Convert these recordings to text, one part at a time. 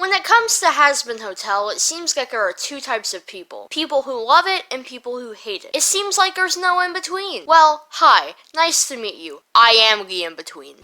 When it comes to Hazbin Hotel, it seems like there are two types of people. People who love it and people who hate it. It seems like there's no in-between. Well, hi, nice to meet you. I am the in-between.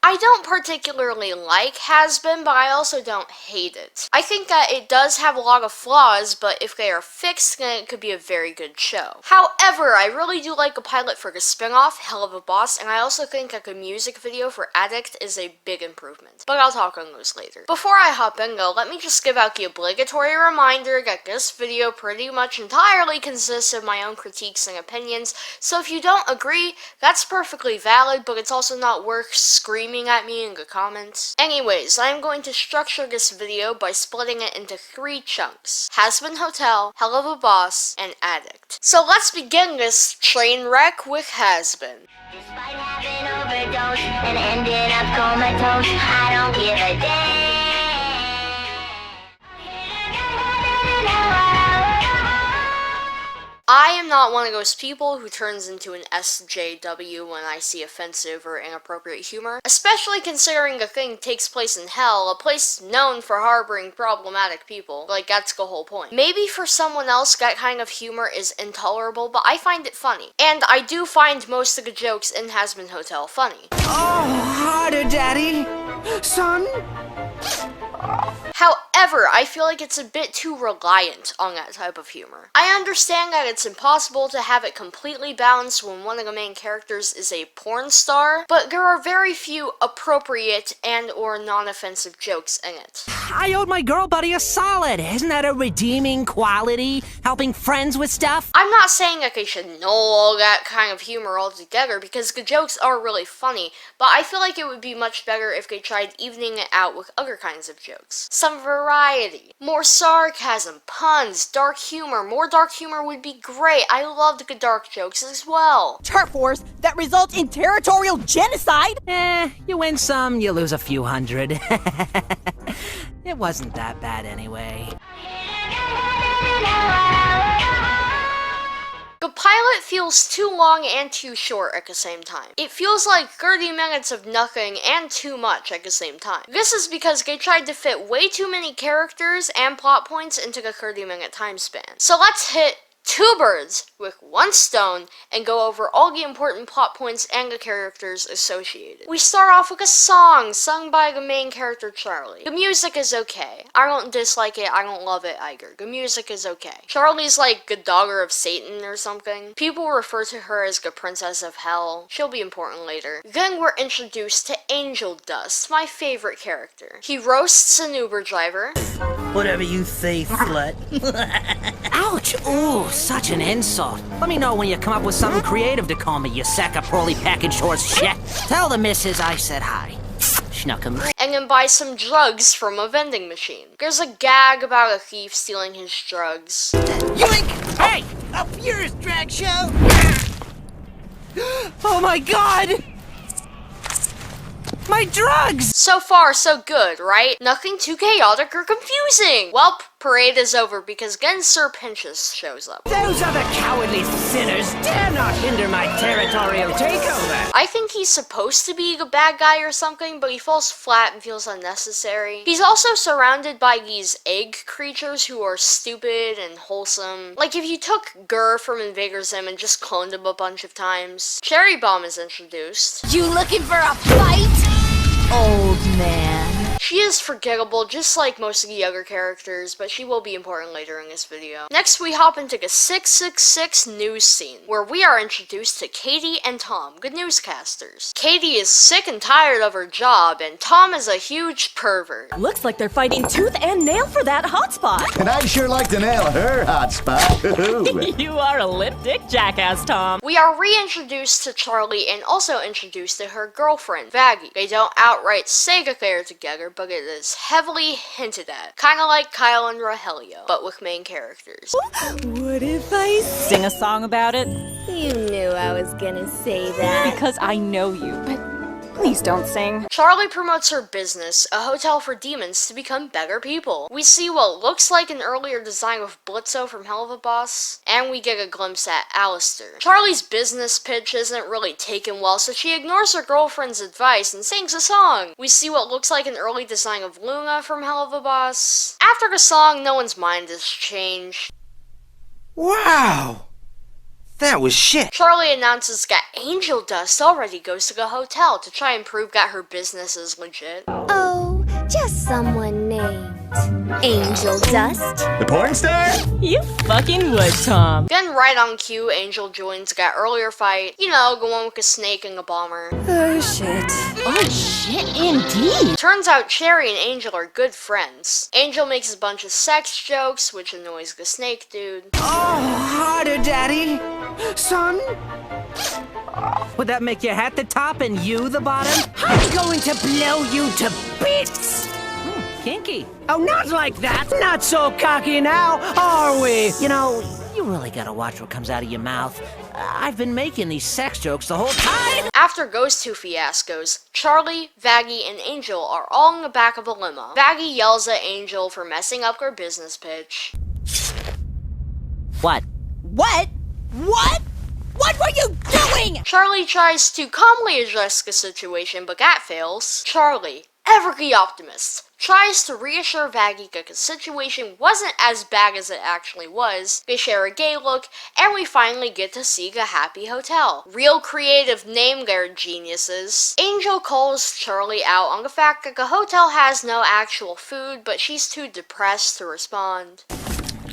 I don't particularly like Hazbin, but I also don't hate it. I think that it does have a lot of flaws, but if they are fixed, then it could be a very good show. However, I really do like the pilot for the spin-off, Helluva Boss, and I also think that the music video for Addict is a big improvement. But I'll talk on those later. Before I hop in though, let me just give out the obligatory reminder that this video pretty much entirely consists of my own critiques and opinions, so if you don't agree, that's perfectly valid, but it's also not worth screaming at me in the comments. Anyways, I'm going to structure this video by splitting it into 3 chunks: Hazbin Hotel, Helluva Boss, and Addict. So let's begin this train wreck with Hazbin. Despite having overdose and ending up comatose, I don't give a damn. I am not one of those people who turns into an SJW when I see offensive or inappropriate humor, especially considering the thing takes place in hell, a place known for harboring problematic people. Like, that's the whole point. Maybe for someone else that kind of humor is intolerable, but I find it funny. And I do find most of the jokes in Hazbin Hotel funny. Oh, harder, Daddy! Son? However, I feel like it's a bit too reliant on that type of humor. I understand that it's impossible to have it completely balanced when one of the main characters is a porn star, but there are very few appropriate and or non-offensive jokes in it. I owed my girl buddy a solid. Isn't that a redeeming quality? Helping friends with stuff? I'm not saying that they should know all that kind of humor altogether, because the jokes are really funny, but I feel like it would be much better if they tried evening it out with other kinds of jokes. Some variety, more sarcasm, puns, dark humor. More dark humor would be great. I loved the dark jokes as well. Turf wars that result in territorial genocide? You win some, you lose a few hundred. It wasn't that bad anyway. The pilot feels too long and too short at the same time. It feels like 30 minutes of nothing and too much at the same time. This is because they tried to fit way too many characters and plot points into the 30-minute time span. So let's hit 2 birds with 1 stone and go over all the important plot points and the characters associated. We start off with a song sung by the main character Charlie. The music is okay. I don't dislike it, I don't love it either. The music is okay. Charlie's like the daughter of Satan or something. People refer to her as the princess of hell. She'll be important later. Then we're introduced to Angel Dust, my favorite character. He roasts an Uber driver. Whatever you say, slut. Ouch! Ooh, such an insult. Let me know when you come up with something creative to call me, you sack of poorly packaged horse shit. Tell the missus I said hi. Schnuck'em. And then buy some drugs from a vending machine. There's a gag about a thief stealing his drugs. Yoink! Hey! A furious drag show! Oh my god! My drugs! So far, so good, right? Nothing too chaotic or confusing! Welp, parade is over because then Sir Pinchus shows up. Those other cowardly sinners dare not hinder my territorial takeover! I think he's supposed to be the bad guy or something, but he falls flat and feels unnecessary. He's also surrounded by these egg creatures who are stupid and wholesome. Like if you took Gur from Invader Zim and just cloned him a bunch of times. Cherry Bomb is introduced. You looking for a fight, old man? She is forgettable, just like most of the other characters, but she will be important later in this video. Next, we hop into the 666 news scene, where we are introduced to Katie and Tom, the newscasters. Katie is sick and tired of her job, and Tom is a huge pervert. Looks like they're fighting tooth and nail for that hotspot. And I'd sure like to nail her hotspot. You are a lip-dick jackass, Tom. We are reintroduced to Charlie and also introduced to her girlfriend, Vaggie. They don't outright say that they are together, but it is heavily hinted at. Kinda like Kyle and Rogelio, but with main characters. What if I sing a song about it? You knew I was gonna say that. Because I know you. But Please don't sing. Charlie promotes her business, a hotel for demons, to become better people. We see what looks like an earlier design of Blitzo from Helluva Boss, and we get a glimpse at Alistair. Charlie's business pitch isn't really taken well, so she ignores her girlfriend's advice and sings a song. We see what looks like an early design of Luna from Helluva Boss. After the song, no one's mind is changed. Wow! That was shit. Charlie announces that Angel Dust already goes to the hotel to try and prove that her business is legit. Oh, just someone named Angel Dust. The porn star? You fucking would, Tom. Then right on cue, Angel joins that earlier fight. You know, the one with the snake and the bomber. Oh, shit. Oh, shit, indeed. Turns out Cherry and Angel are good friends. Angel makes a bunch of sex jokes, which annoys the snake dude. Oh, harder, Daddy. Son? Would that make your hat the top and you the bottom? I'm going to blow you to bits! Kinky. Oh, not like that. Not so cocky now, are we? You know, you really gotta watch what comes out of your mouth. I've been making these sex jokes the whole time. After those two fiascos, Charlie, Vaggie, and Angel are all in the back of a limo. Vaggie yells at Angel for messing up her business pitch. What? What? What? What were you doing? Charlie tries to calmly address the situation, but that fails. Charlie, ever the optimist, tries to reassure Vaggie that the situation wasn't as bad as it actually was. They share a gay look, and we finally get to see the Happy Hotel. Real creative name there, geniuses. Angel calls Charlie out on the fact that the hotel has no actual food, but she's too depressed to respond.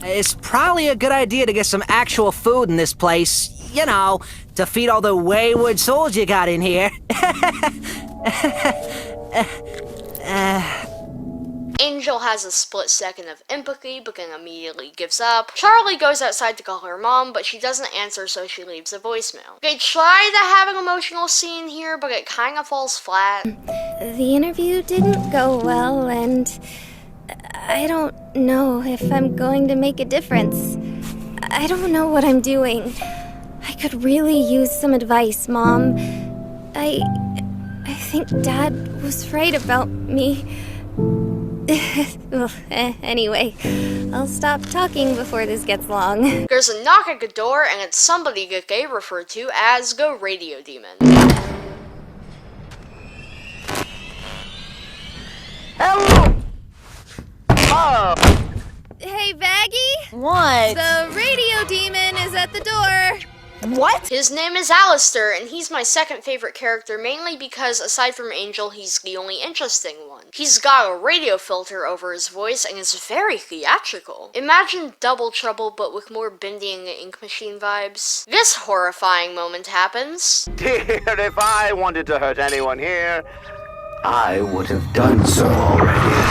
It's probably a good idea to get some actual food in this place. You know, to feed all the wayward souls you got in here. Angel has a split second of empathy, but then immediately gives up. Charlie goes outside to call her mom, but she doesn't answer, so she leaves a voicemail. They try to have an emotional scene here, but it kinda falls flat. The interview didn't go well, and I don't know if I'm going to make a difference. I don't know what I'm doing. I could really use some advice, Mom. I think Dad was right about me. Well, anyway, I'll stop talking before this gets long. There's a knock at the door, and it's somebody that they refer to as the Radio Demon. Hello! Oh! Hey, Vaggie? What? The radio demon is at the door. What? His name is Alistair, and he's my second favorite character, mainly because aside from Angel, he's the only interesting one. He's got a radio filter over his voice and is very theatrical. Imagine Double Trouble, but with more Bendy and the Ink Machine vibes. This horrifying moment happens. Dear, if I wanted to hurt anyone here, I would have done so already.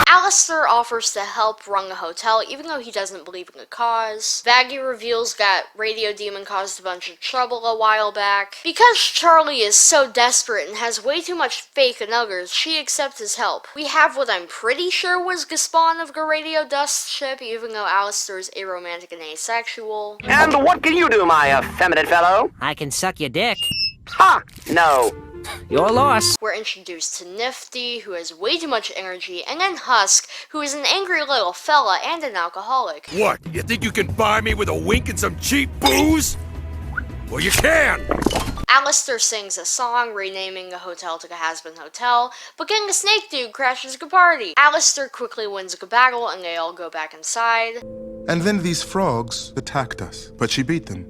Alistair offers to help run the hotel, even though he doesn't believe in the cause. Vaggie reveals that Radio Demon caused a bunch of trouble a while back. Because Charlie is so desperate and has way too much faith in others, she accepts his help. We have what I'm pretty sure was the spawn of the Radio Dust ship, even though Alistair is aromantic and asexual. And what can you do, my effeminate fellow? I can suck your dick. Ha! No. Your loss. We're introduced to Nifty, who has way too much energy, and then Husk, who is an angry little fella and an alcoholic. What? You think you can buy me with a wink and some cheap booze? Well, you can! Alistair sings a song renaming the hotel to the Hazbin Hotel, but then the snake dude crashes the party. Alistair quickly wins the battle and they all go back inside. And then these frogs attacked us, but she beat them.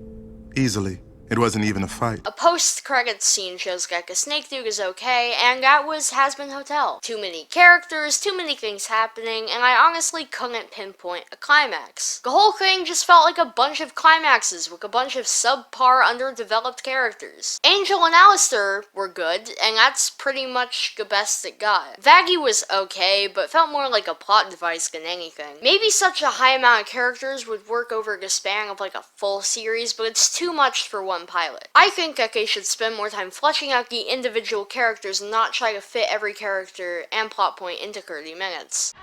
Easily. It wasn't even a fight. A post-credits scene shows that the snake dude is okay, and that was Hazbin Hotel. Too many characters, too many things happening, and I honestly couldn't pinpoint a climax. The whole thing just felt like a bunch of climaxes with a bunch of subpar, underdeveloped characters. Angel and Alistair were good, and that's pretty much the best it got. Vaggie was okay, but felt more like a plot device than anything. Maybe such a high amount of characters would work over the span of like a full series, but it's too much for one pilot. I think that they should spend more time fleshing out the individual characters and not try to fit every character and plot point into 30 minutes.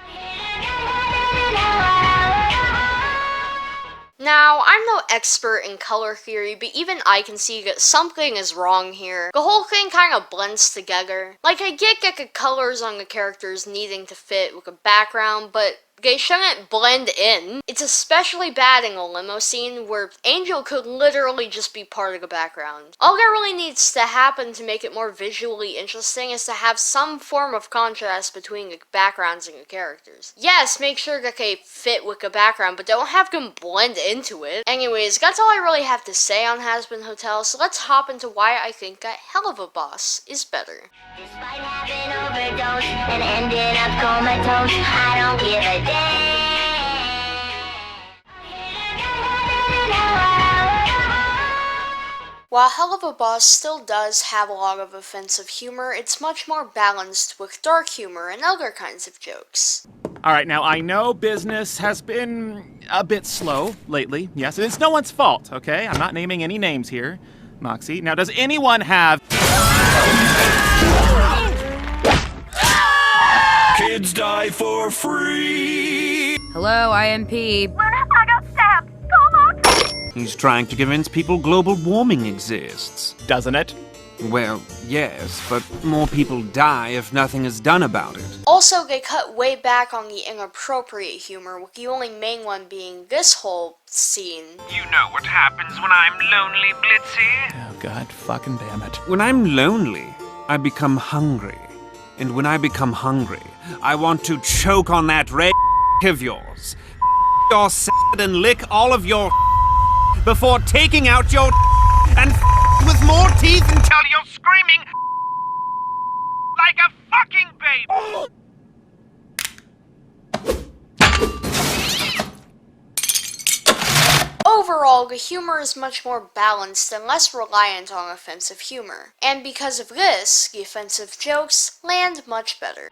Now, I'm no expert in color theory, but even I can see that something is wrong here. The whole thing kind of blends together. Like, I get that the colors on the characters needing to fit with the background, but they shouldn't blend in. It's especially bad in the limo scene where Angel could literally just be part of the background. All that really needs to happen to make it more visually interesting is to have some form of contrast between the backgrounds and the characters. Yes, make sure that they fit with the background, but don't have them blend into it. Anyways, that's all I really have to say on Hazbin Hotel, so let's hop into why I think that Helluva Boss is better. Despite having overdosed and ending up comatose, I don't give a damn. While Helluva Boss still does have a lot of offensive humor, it's much more balanced with dark humor and other kinds of jokes. Alright, now I know business has been a bit slow lately. Yes, it's no one's fault, okay? I'm not naming any names here, Moxie. Now, does anyone have... Kids die for free! Hello, IMP. I got stabbed. Call Moxie. He's trying to convince people global warming exists. Doesn't it? Well, yes, but more people die if nothing is done about it. Also, they cut way back on the inappropriate humor, with the only main one being this whole scene. You know what happens when I'm lonely, Blitzy? Oh, God fucking damn it. When I'm lonely, I become hungry. And when I become hungry, I want to choke on that red of yours, your sad and lick all of your before taking out your and with more teeth Until you're screaming like a fucking baby! Overall, the humor is much more balanced and less reliant on offensive humor. And because of this, the offensive jokes land much better.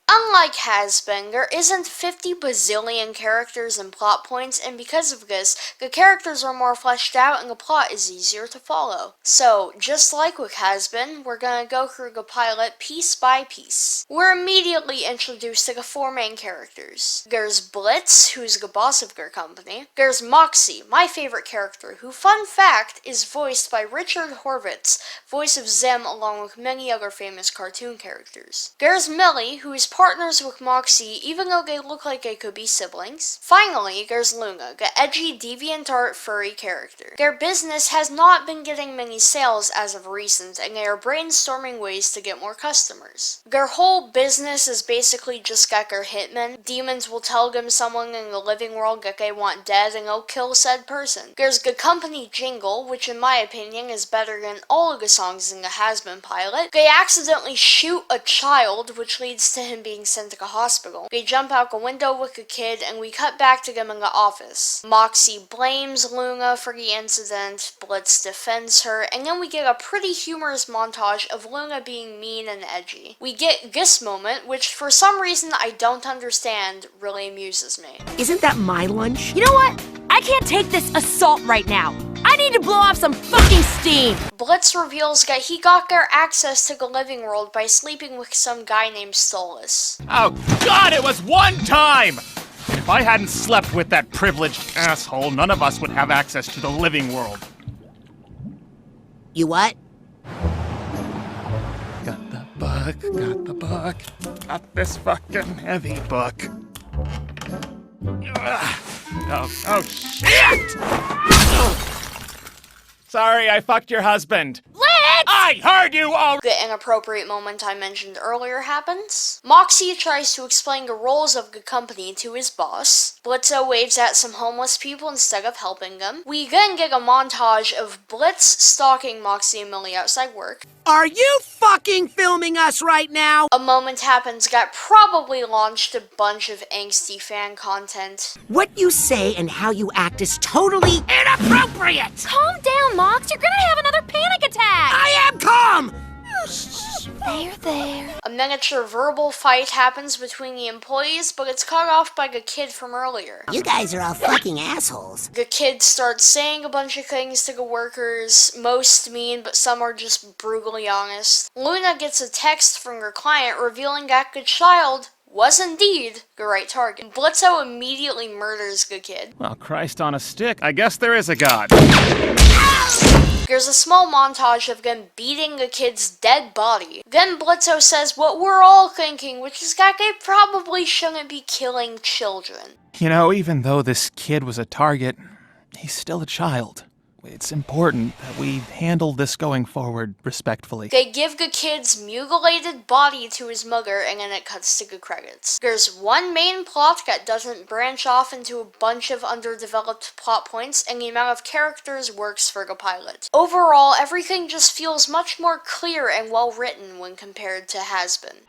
Unlike Hazbin, there isn't 50 bazillion characters and plot points, and because of this, the characters are more fleshed out and the plot is easier to follow. So, just like with Hazbin, we're gonna go through the pilot piece by piece. We're immediately introduced to the four main characters. There's Blitz, who's the boss of their company. There's Moxie, my favorite character, who, fun fact, is voiced by Richard Horvitz, voice of Zim along with many other famous cartoon characters. There's Millie, who is partners with Moxie even though they look like they could be siblings. Finally, there's Luna, the edgy DeviantArt furry character. Their business has not been getting many sales as of recent, and they are brainstorming ways to get more customers. Their whole business is basically just like their hitmen. Demons will tell them someone in the living world that they want dead and they'll kill said person. There's the company Jingle, which in my opinion is better than all of the songs in the Hazbin pilot. They accidentally shoot a child, which leads to him being sent to the hospital. They jump out the window with the kid, and we cut back to them in the office. Moxie blames Luna for the incident, Blitz defends her, and then we get a pretty humorous montage of Luna being mean and edgy. We get this moment, which for some reason I don't understand, really amuses me. Isn't that my lunch? You know what? I can't take this assault right now. I need to blow off some fucking steam. Blitz reveals that he got their access to the living world by sleeping with some guy named Stolas. Oh, God, it was one time! If I hadn't slept with that privileged asshole, none of us would have access to the living world. You what? Got the book, got this fucking heavy book. Ugh. Oh, shit! Sorry, I fucked your husband. I heard you all. The inappropriate moment I mentioned earlier happens. Moxie tries to explain the roles of the company to his boss. Blitzo waves at some homeless people instead of helping them. We then get a montage of Blitz stalking Moxie and Millie outside work. Are you fucking filming us right now? A moment happens that probably launched a bunch of angsty fan content. What you say and how you act is totally inappropriate! Calm down, Mox. You're gonna have another panic attack. I am calm! There. A miniature verbal fight happens between the employees, but it's cut off by the kid from earlier. You guys are all fucking assholes. The kid starts saying a bunch of things to the workers, most mean, but some are just brutally honest. Luna gets a text from her client revealing that the child was indeed the right target. Blitzo immediately murders the kid. Well, Christ on a stick. I guess there is a god. There's a small montage of them beating the kid's dead body. Then Blitzo says what we're all thinking, which is that they probably shouldn't be killing children. You know, even though this kid was a target, he's still a child. It's important that we handle this going forward respectfully. They give the kid's mutilated body to his mother, and then it cuts to the credits. There's one main plot that doesn't branch off into a bunch of underdeveloped plot points, and the amount of characters works for the pilot. Overall, everything just feels much more clear and well written when compared to Hazbin.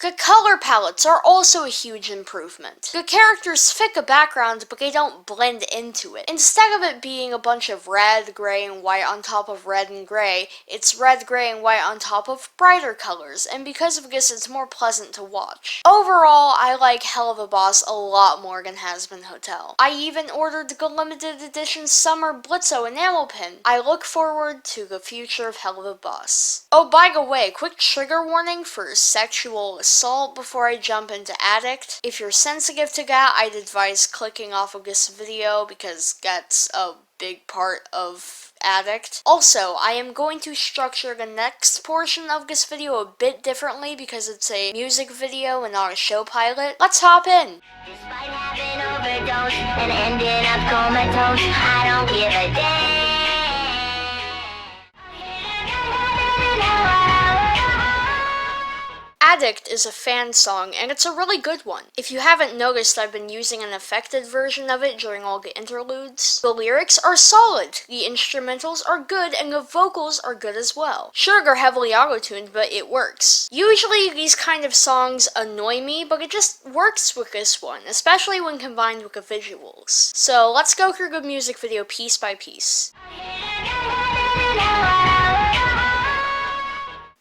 The color palettes are also a huge improvement. The characters fit the background, but they don't blend into it. Instead of it being a bunch of red, gray, and white on top of red and gray, it's red, gray, and white on top of brighter colors, and because of this, it's more pleasant to watch. Overall, I like Helluva Boss a lot more than Hazbin Hotel. I even ordered the limited edition Summer Blitzo enamel pin. I look forward to the future of Helluva Boss. Oh, by the way, quick trigger warning for sexual assault before I jump into Addict. If you're sensitive to that, I'd advise clicking off of this video because that's a big part of Addict. Also, I am going to structure the next portion of this video a bit differently because it's a music video and not a show pilot. Let's hop in! Despite having overdose and ending up comatose, I don't give a damn. Addict is a fan song, and it's a really good one. If you haven't noticed, I've been using an affected version of it during all the interludes. The lyrics are solid, the instrumentals are good, and the vocals are good as well. Sure, they're heavily auto-tuned, but it works. Usually, these kind of songs annoy me, but it just works with this one, especially when combined with the visuals. So, let's go through the music video piece by piece.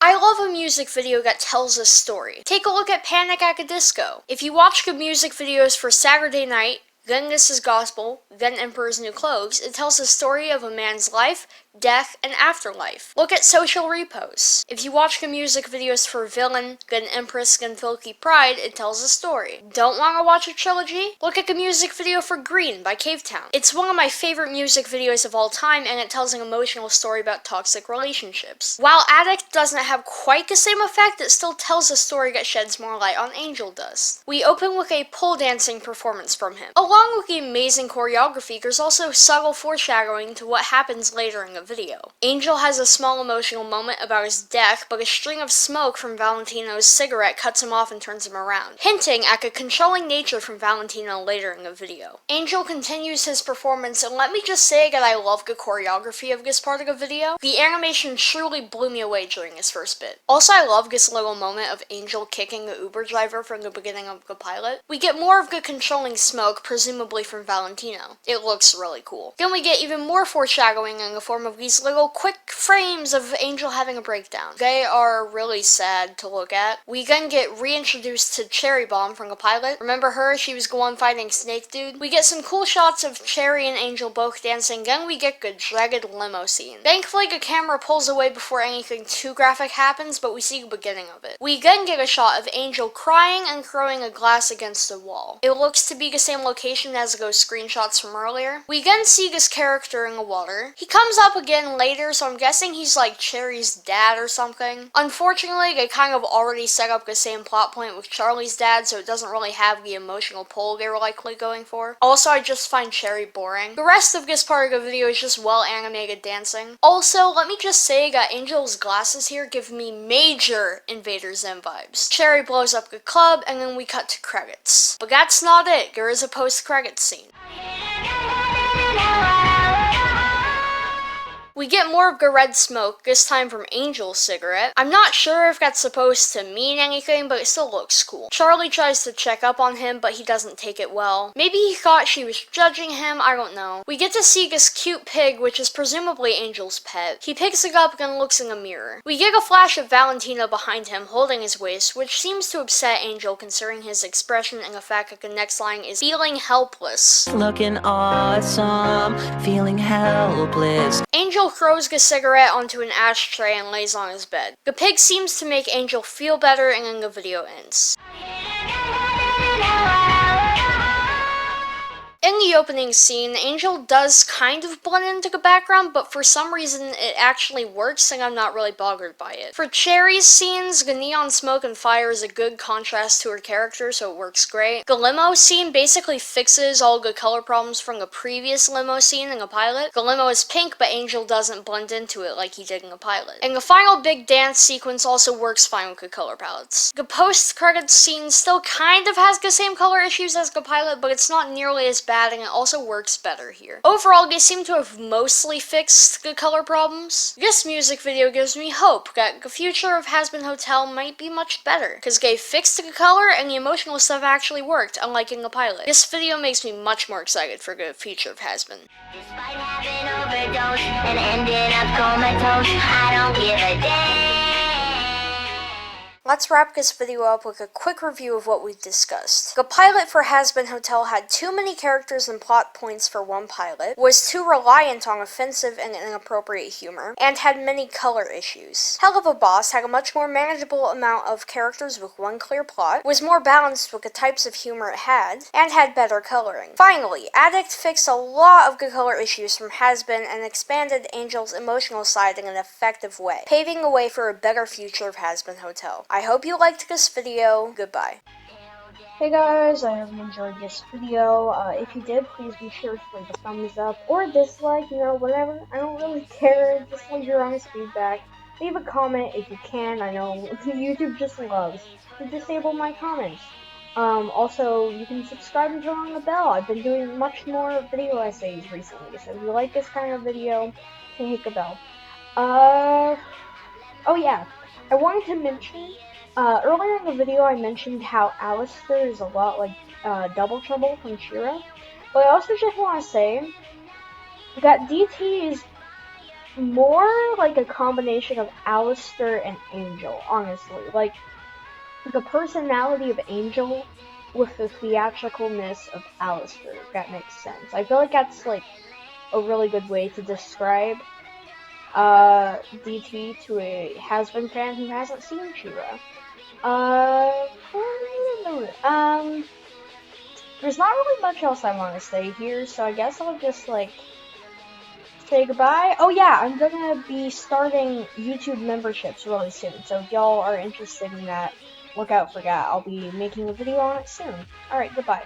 I love a music video that tells a story. Take a look at Panic at the Disco. If you watch the music videos for Saturday Night, then This Is Gospel, then Emperor's New Clothes, it tells the story of a man's life, death, and afterlife. Look at Social Repos. If you watch the music videos for Villain, then Empress, then Filthy Pride, it tells a story. Don't want to watch a trilogy? Look at the music video for Green by Cavetown. It's one of my favorite music videos of all time, and it tells an emotional story about toxic relationships. While Addict doesn't have quite the same effect, it still tells a story that sheds more light on Angel Dust. We open with a pole dancing performance from him. Along with the amazing choreography, there's also subtle foreshadowing to what happens later in the video. Angel has a small emotional moment about his death, but a string of smoke from Valentino's cigarette cuts him off and turns him around, hinting at the controlling nature from Valentino later in the video. Angel continues his performance, and let me just say that I love the choreography of this part of the video. The animation truly blew me away during this first bit. Also, I love this little moment of Angel kicking the Uber driver from the beginning of the pilot. We get more of the controlling smoke, presumably from Valentino. It looks really cool. Then we get even more foreshadowing in the form of these little quick frames of Angel having a breakdown. They are really sad to look at. We then get reintroduced to Cherry Bomb from the pilot. Remember her? She was the one fighting Snake Dude. We get some cool shots of Cherry and Angel both dancing, then we get the jagged limo scene. Thankfully, the camera pulls away before anything too graphic happens, but we see the beginning of it. We then get a shot of Angel crying and throwing a glass against the wall. It looks to be the same location as those screenshots from earlier. We then see this character in the water. He comes up again later, so I'm guessing he's like Cherry's dad or something. Unfortunately, they kind of already set up the same plot point with Charlie's dad, so it doesn't really have the emotional pull they were likely going for. Also, I just find Cherry boring. The rest of this part of the video is just well animated dancing. Also, let me just say that Angel's glasses here give me major Invader Zim vibes. Cherry blows up the club, and then we cut to credits. But that's not it. There is a post-credits scene. We get more of the red smoke, this time from Angel's cigarette. I'm not sure if that's supposed to mean anything, but it still looks cool. Charlie tries to check up on him, but he doesn't take it well. Maybe he thought she was judging him, I don't know. We get to see this cute pig, which is presumably Angel's pet. He picks it up and looks in the mirror. We get a flash of Valentino behind him, holding his waist, which seems to upset Angel considering his expression and the fact that the next line is feeling helpless. Looking awesome, feeling helpless. Angel Angel throws a cigarette onto an ashtray and lays on his bed. The pig seems to make Angel feel better, and then the video ends. In the opening scene, Angel does kind of blend into the background, but for some reason it actually works and I'm not really bothered by it. For Cherry's scenes, the neon smoke and fire is a good contrast to her character, so it works great. The limo scene basically fixes all the color problems from the previous limo scene in the pilot. The limo is pink, but Angel doesn't blend into it like he did in the pilot. And the final big dance sequence also works fine with the color palettes. The post-credits scene still kind of has the same color issues as the pilot, but it's not nearly as bad, and it also works better here. Overall, they seem to have mostly fixed the color problems. This music video gives me hope that the future of Hazbin Hotel might be much better, because they fixed the color and the emotional stuff actually worked, unlike in the pilot. This video makes me much more excited for the future of Hazbin. Despite having overdosed and ending up comatose, I don't give a damn. Let's wrap this video up with a quick review of what we've discussed. The pilot for Hazbin Hotel had too many characters and plot points for one pilot, was too reliant on offensive and inappropriate humor, and had many color issues. Helluva Boss had a much more manageable amount of characters with one clear plot, was more balanced with the types of humor it had, and had better coloring. Finally, Addict fixed a lot of the color issues from Hazbin and expanded Angel's emotional side in an effective way, paving the way for a better future of Hazbin Hotel. I hope you liked this video. Goodbye. Hey guys, I hope you enjoyed this video. If you did, please be sure to leave a thumbs up or dislike, whatever. I don't really care. Just leave your honest feedback. Leave a comment if you can. I know YouTube just loves to disable my comments. Also, you can subscribe and turn on the bell. I've been doing much more video essays recently, so if you like this kind of video, you can hit the bell. Oh yeah, I wanted to mention, earlier in the video I mentioned how Alistair is a lot like Double Trouble from She-Ra, but I also just want to say that DT is more like a combination of Alistair and Angel, honestly. Like, the personality of Angel with the theatricalness of Alistair, if that makes sense. I feel like that's like a really good way to describe DT to a Hazbin fan who hasn't seen She-Ra. There's not really much else I want to say here, so I guess I'll just, say goodbye. Oh yeah, I'm gonna be starting YouTube memberships really soon, so if y'all are interested in that, look out for that. I'll be making a video on it soon. Alright, goodbye.